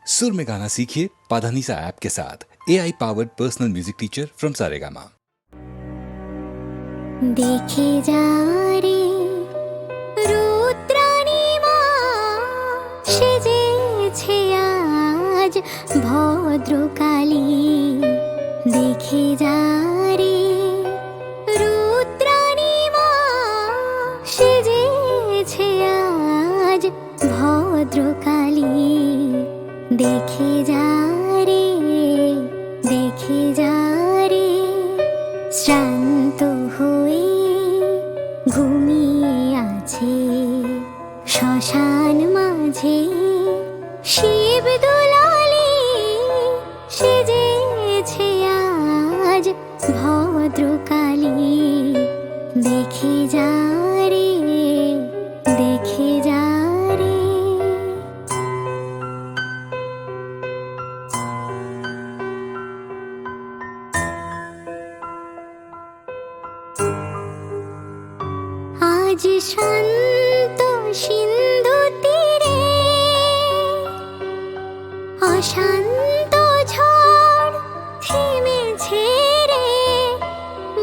सुर में गाना सीखिए पाधानीसा ऐप के साथ AI powered personal music teacher from Saregama. দেখে যা রে রুদ্রাণী মা সেজেছে আজ ভদ্রকালী। দেখে যা রে রুদ্রাণী মা সেজেছে আজ ভদ্রকালী। দেখে যা রে দেখে যা রে শ্রান্ত হয়ে ঘুমিয়ে আছে শ্মশান মাঝে শিব দুলালে সেজেছে আজ ভদ্রকালী। দেখে যা রে দেখে যা রে। আজ শান্ত সিন্ধু তীরে অশান্ত ঝড় থেমেছে রে।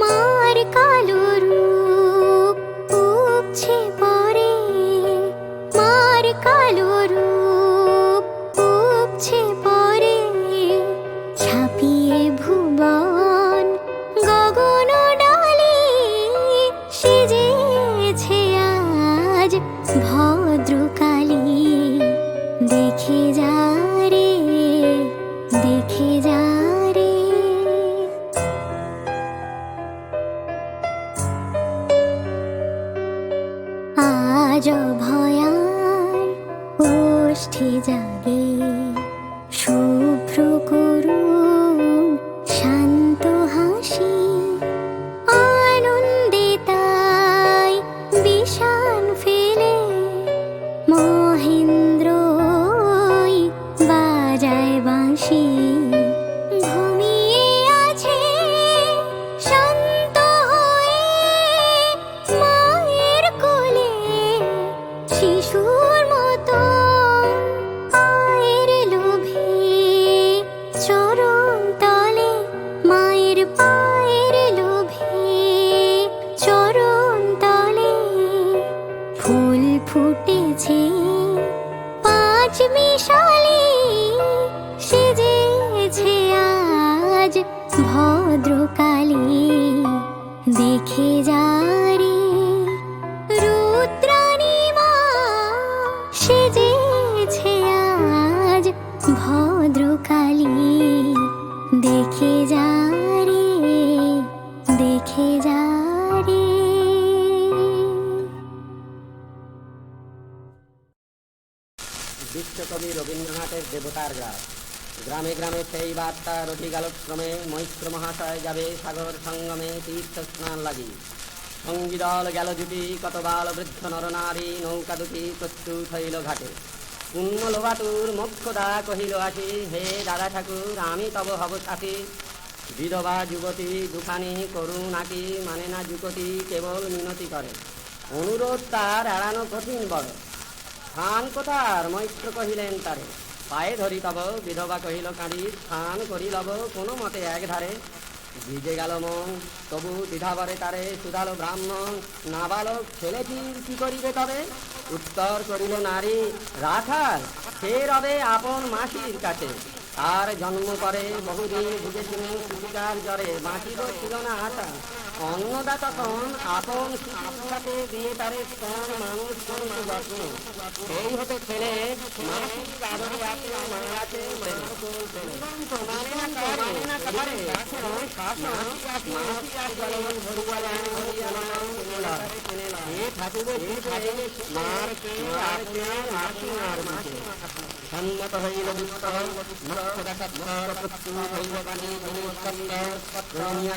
মার কালো রূপ উপছে পরে, মার কালো রূপ উপছে পরে। ছাপিয়ে ভুবন গগন ডালে সেজেছে আজ ভদ্রকালী। দেখে যা রে দেখে যা রে। আজ ভয়ার ওষ্ঠে জাগে শুভ্র করুণ শান্ত হাসি। আনন্দে তাই বিষাণ ফেলে মহেন্দ্র বাজায় বাঁশি। ঘুমিয়ে আছে শান্ত হয়ে মায়ের কোলে শিশুর মতো। পায়ের লোভে চরণ তলে, মায়ের পায়ের লোভে চরণ তলে। ফুল ফুটেছে পাঁচ মিশালে সেজেছে আজ ভদ্রকালী। দেখে যা রে রুদ্রাণী মা সেজেছে আজ ভদ্রকালী। দেখে যা রে দেখে যা রে। বিশ্বকবি রবীন্দ্রনাথের দেবতার গ্রাম। গ্রামে গ্রামে সেই বার্তা রথিগালোক্রমে মৈত্র মহাশয় যাবে সাগর সঙ্গমে তীর্থ স্নান লাগি। সঙ্গী দল গেল জুটি, কত বাল বৃদ্ধ নরনারী নৌকা দুটি প্রস্তুত হইল ঘাটে। পুণ্য লোবাটুর মোক্ষদা কহিল আসি, হে দাদা ঠাকুর আমি তব হব সাথী। বিধবা যুবতী দুখানি করুণ আঁকি, মানে না যুবতী কেবল মিনতি করে। অনুরোধ তার এড়ানো কঠিন বড়। স্থান কোথার মৈত্র কহিলেন তারে, পায়ে ধরি তব। বিধবা কহিল কাঁদি, স্থান করি লব কোনো মতে এক ধারে। ভিজে গেল মন তবু দ্বিধাবরে তারে, সুধালো ব্রাহ্মণ নাবালক ছেলেটির কি করিবে তবে। উত্তর করিল নারী, রাখাল সে রবে আপন মাসির কাছে। তার জন্ম করে বহুদিন ভুগেছিল শিশুকার জ্বরে, বাঁচিব ছিল না আশা। অন্নদা তখন আপন শিশুর সাথে দিয়ে তারে স্তন মানুষ করতে যত্ন। সেই হতে ছেলে মাসির আদরে আছে, মা আছে সম্মত হইল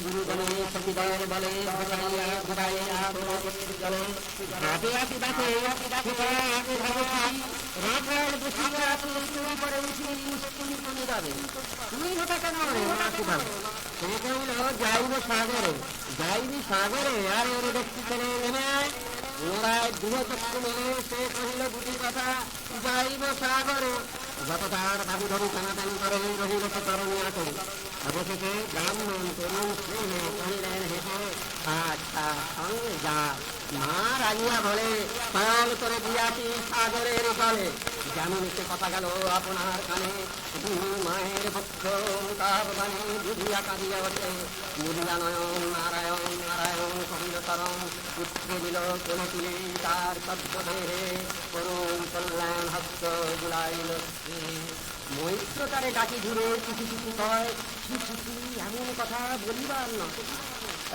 গুরুজনে সচিদার বলে যাইব সাগরে, যাইবি সাগরে। আর ওর ব্যক্তি ছেলে নেমে পুনরায় দৃঢ়চক্ষু মেলে সে কহিল দুটি কথা, যাইব সাগরে যত তার বাবু ধরু টানাটানি করে রহিল সে তরণী আটে অবশেষে ব্রাহ্মণ তরুণ স্নেহে কহিলেন হেসে আচ্ছা সঙ্গে যা মা রাজিয়া বলে পাল করে দিয়াছি সাগরের জলে যেমন সে কথা গেল আপনার কানে মায়ের পক্ষ তাপ বাণী বুঝিয়া কাঁদিয়া ওঠে মুদিয়া নয়ন নারায়ণ নারায়ণ কহিল তরণ পুত্র দিল কোলে তুলে তার সত্য দেহে করুণ কল্যাণ হস্ত বুলাইল মৈত্র তারে ডাকি ধরে কিছু কিছু কয় কিছু এমন কথা বলিবার নয়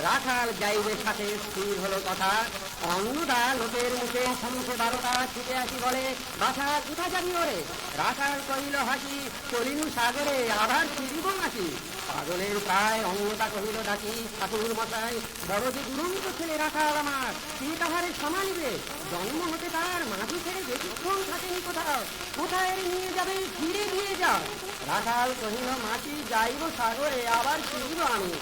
রাখাল যাইবে সাথে স্থির হলো কথা অন্নদা লোকের মুখে সমুখে 12টা ছুটে আসি বলে বাসা কোথা যাবি ওরে রাখাল কহিল হাসি চলিনু সাগরে আবার ফিরিব নাকি পাগলের প্রায় অন্নদা কহিল ডাকি ঠাকুর মশাই বড় যে দুরন্ত ছেলে রাখাল আমার কি তাহারে সমানিবে জন্ম হতে তার মাঝি ছেড়ে বেশিক্ষণ থাকেনি কোথাও কোথায় নিয়ে যাবে ফিরে দিয়ে যাও রাখাল কহিল মাটি যাইব সাগরে আবার ফিরিব আমি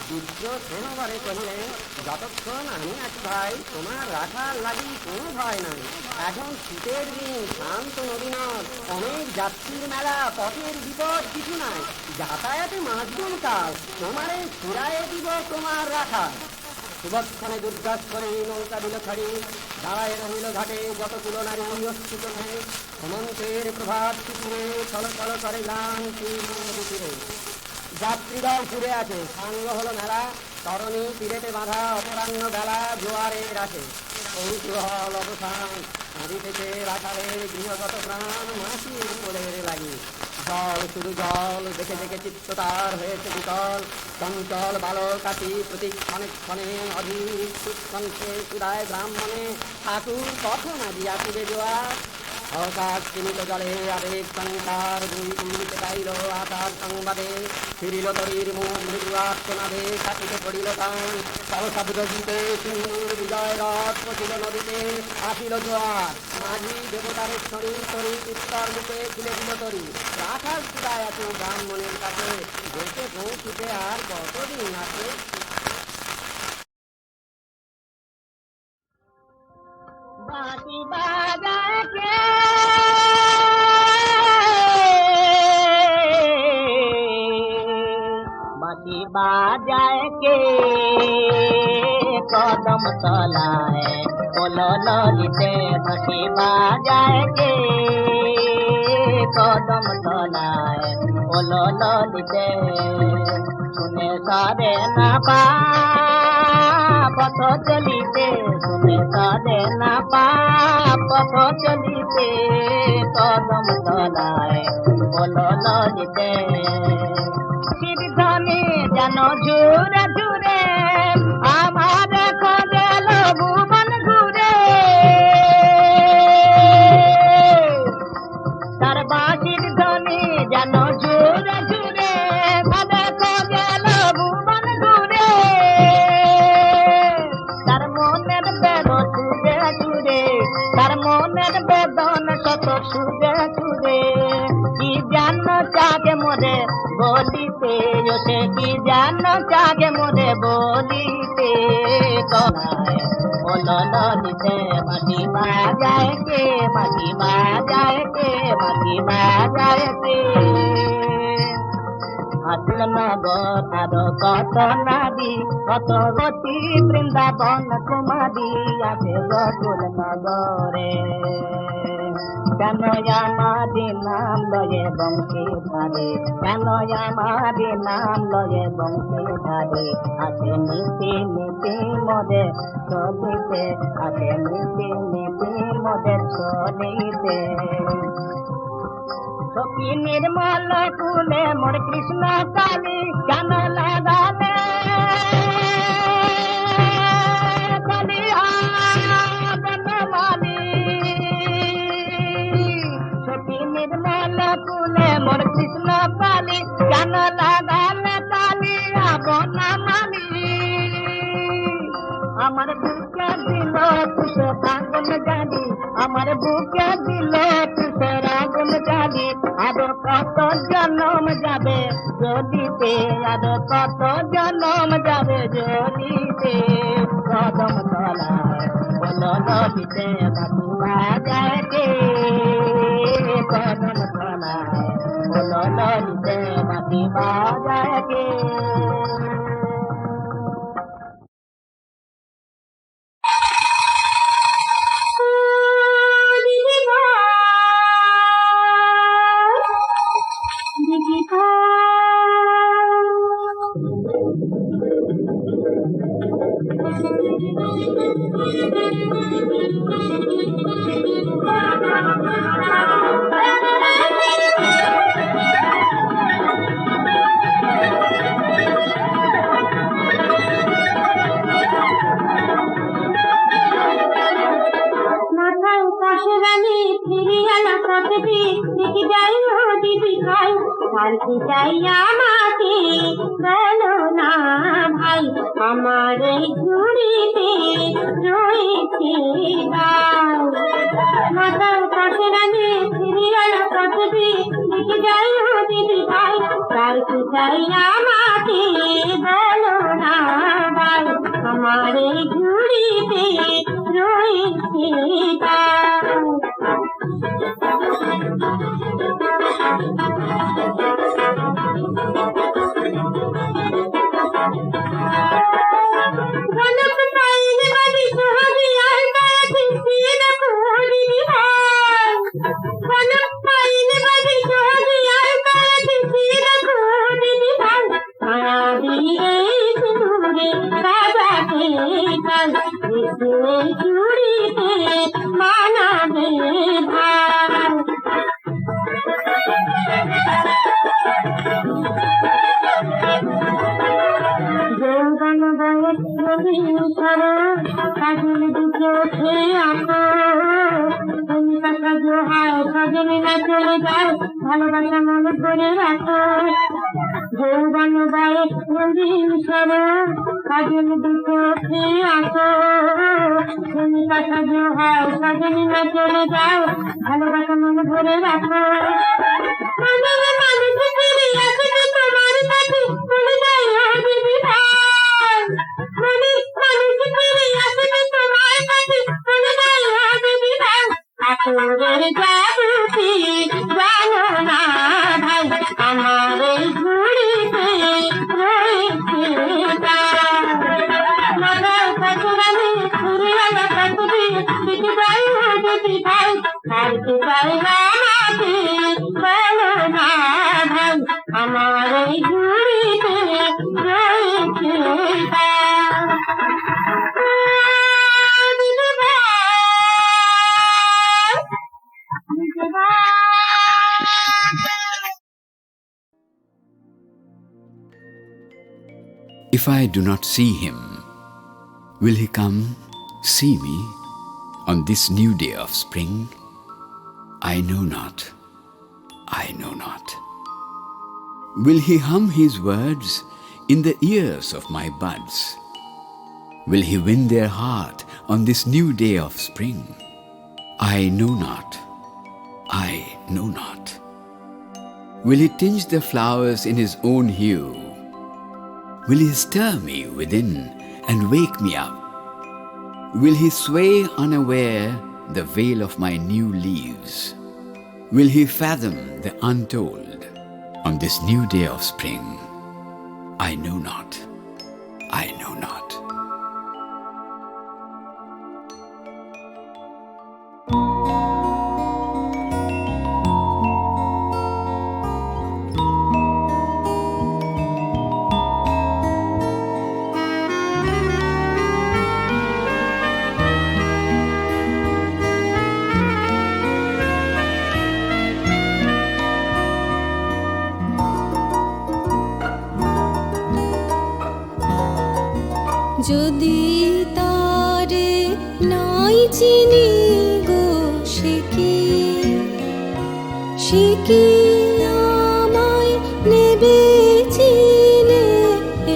বিদ্র সেনবারে কহিলেন যতক্ষণ আমি আছি ভাই তোমার রাখার লাগি কোনো ভয় নাই এখন শীতের দিন শান্ত নদীনদ অনেক যাত্রীর মেলা পথের বিপদ কিছু নাই যাতায়াতে মাঝগুন কাল তোমারে ফুরাইয়ে দিব তোমার রাখার সুবক্ষণে দুর্গাক্ষণে নৌকা দিল ছাড়ি দাঁড়ায় রহিল ঘাটে যত তুলনারী অস্তিত থাকে হেমন্তের প্রভাত শিশুরে ছল ছল করে গান তীরে যাত্রীরাও ঘুরে আছে সাঙ্গ হলো মেলা তরণী তীরেতে বাঁধা অপরাহ্ন বেলা জোয়ারের আছে কৌতূহল অবসান নদী থেকে রাখালের গৃহগত প্রাণ মাসির কোলের লাগি জল শুধু জল দেখে দেখে চিত্ত তার হয়েছে বিকল চঞ্চল বালক আছি প্রতি ক্ষণে ক্ষণে অধিক সুৎকণ্ঠে উদয় ব্রাহ্মণে ঠাকুর কখন আজিয়া তুলে জোয়ার অকাশ চিনিত জলে আবেগ সংসার দুই উড়িতে গাইল আকাশ সংবাদে ফিরিল তরির মুখ মৃদুয়াত্মনাদে কাটিতে পড়িল কান সহশব্দ গীতে সিন্ধুর বিজয় রথ পচিল নদীতে আসিল জোয়ার মাঝি দেবতারের শরীর তরি উত্তর মুখে খুলে দিল তরি রাখাল সুদায় আছে ব্রাহ্মণের কাছে দেশে পৌঁছিতে আর কতদিন আছে बाटी बाजा के बाटी बाजा के कदम तलाए बोलो ललिते बाटी बाजा के कदम तलाए बोलो ललिते सुने सारे ना पा पथ चलिते सुने सारे ना पा पथ चलिते कदम तलाए बोलो ललिते सिरधनी जानो झुरे झुरे आमारे खोजेल भुवन घुरे तार बासिर ध्वनि जानो झुरे झुरे आमारे खोजेल भुवन घुरे तार মনের বেদন ছুঁড়ে ছুঁড়ে তার মনের বেদন কত ছুঁড়ে ছুঁড়ে কি জানো চাকে মোরে বলিতে সে কি জানো চাকে মোরে বলিতে কনায় বলো নদীতে মাটি বাজায় কে মাটি বাজায় কে মাটি বাজায় কে আসল নগর আরো কত নারী কত গতি বৃন্দাবন কুমারী আছে গকুল নগরে কেন আমারি নাম লয়ে বংশী ধারে কেন আমারি নাম লয়ে বংশী ধারে আছে নীতি নীতি মদে চলিতে আছে নীতি নীতি মদে চলিতে সখী নির্মল কুলে মোর কৃষ্ণ কালী কেন লাগালে সখী নির্মল কুলে মোর কৃষ্ণ কালী কেন লাগালে কালী আপনা মালি আমার বুকে দিল তুষে আগুন জানি আমার বুকে দিল তুষে আগুন জানি আরো কত জন্ম যাবে জ্বলিতে আরো কত জন্ম যাবে জ্বলিতে কদম তলায় বলো নদীতে বাবু বাজায় কে কদম তলায় বলো ললিতে বাঁশি বাজায় কে? মাথায় পাশে রানী ফিরিয়া না কতটি দেখি যাই দিদি ভাই আর কি চাই আমাকে বলো না ভাই আমার এই ঝুড়িতে রয়েছে গাই। মাথায় পাশে রানী ফিরিয়া না কতটি দেখি যাই দিদি ভাই আর কি চাই আমাকে বলো না ভাই আমার এই ঝুড়িতে রয়েছে গাই। গণক পাইলে বাড়ি সহজে আর তারা ঠিকই না দিদি ভাই গণক পাইলে বাড়ি সহজে আর তারা ঠিকই না দিদি ভাই মায়াবি এই সিঁদুরে সাজাতে কাল এই চুড়িতে মানাবে ভাই। যৌবন বয়স নবীন সারা কাজল দিকে ওঠে আসো তুমি কাকা জোহায় সজনী না চলে যায় ভালোবাসা মনে করে রাখো। যৌবন বয়স নবীন সারা কাজল দিকে ওঠে আসো তুমি কাকা জোহায় সজনী না চলে যায় ভালোবাসা মনে করে রাখো। মানুষ ফিরে আসবে তোমার কাছে বলে যায় দিদি ভাই মানুষ ফিরে আসবে তোমার কাছে বলে যায় দিদি ভাই আসরের জাদুটি জানো না ভাই আমার এই ঝুড়িতে রয়েছে গাই। মাথায় কাছে রানী ঘুরে আলা কাছে দিদি ভাই দিদি ভাই আর কি চাই আমাকে বলো না ভাই আমার এই ঝুড়িতে রয়েছে গাই। দিদি ভাই দিদি ভাই If I do not see him, will he come see me on this new day of spring? I know not, I know not. Will he hum his words in the ears of my buds? Will he win their heart on this new day of spring? I know not, I know not. Will he tinge the flowers in his own hue? Will he stir me within and wake me up? Will he sway unaware the veil of my new leaves? Will he fathom the untold on this new day of spring? I know not, I know not. যদি তারে নাই চিনি গো সে কি আমায় নেবে চিনে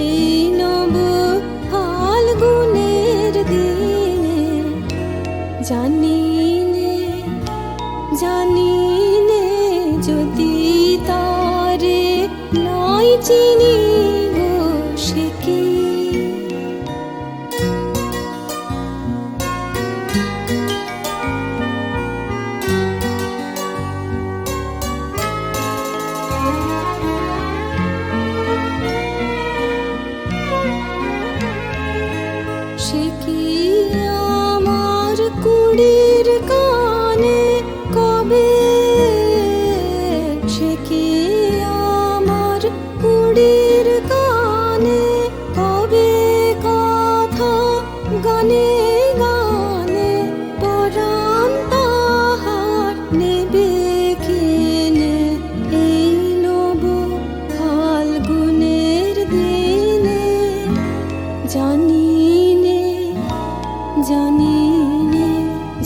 এই নব ফাল্গুনের দিনে জানিনে যদি তারে নাই চিনি গো সে কি সে কি আমার কুড়ির কানে কবে কথা গানে গানে পরাণ তাহার নেবে কিনে এই নব ফাল্গুনের দিনে জানি নে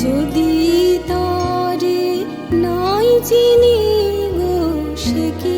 যদি তারে নাই চিনি গো সে কি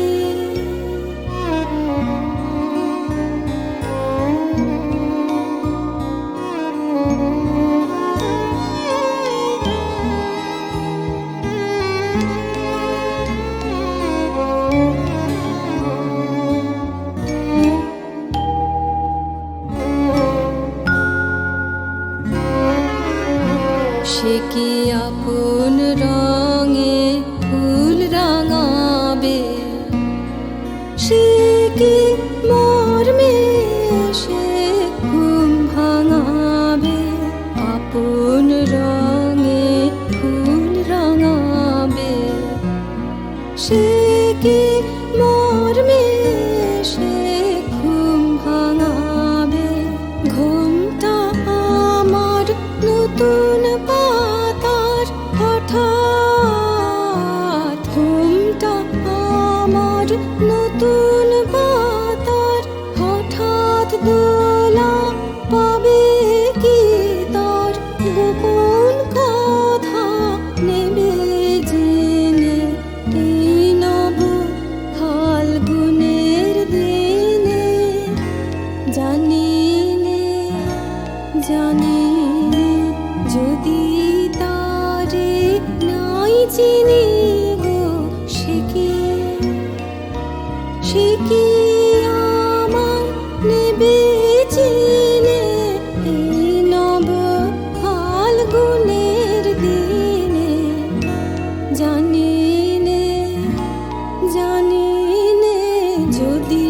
সে কি আপন রঙে ফুল রাঙাবে সে কি মর্মে সে ঘুম ভাঙাবে আপন রঙে ফুল রাঙাবে সে কি মর্মে সে ঘুম ভাঙাবে ঘুমটা আমার নতুন পাতার হঠাৎ ঘুমটা আমার নতুন পাতার হঠাৎ দোলা পাবে কি তার গোপন কথা নেবে জেনে এই নব ফাল্গুনের দিনে জানি নে যদি তারে নাই চিনি গো সে কি আমার নেবে চিনে এই নব ফাল্গুনের দিনে জানি নে যদি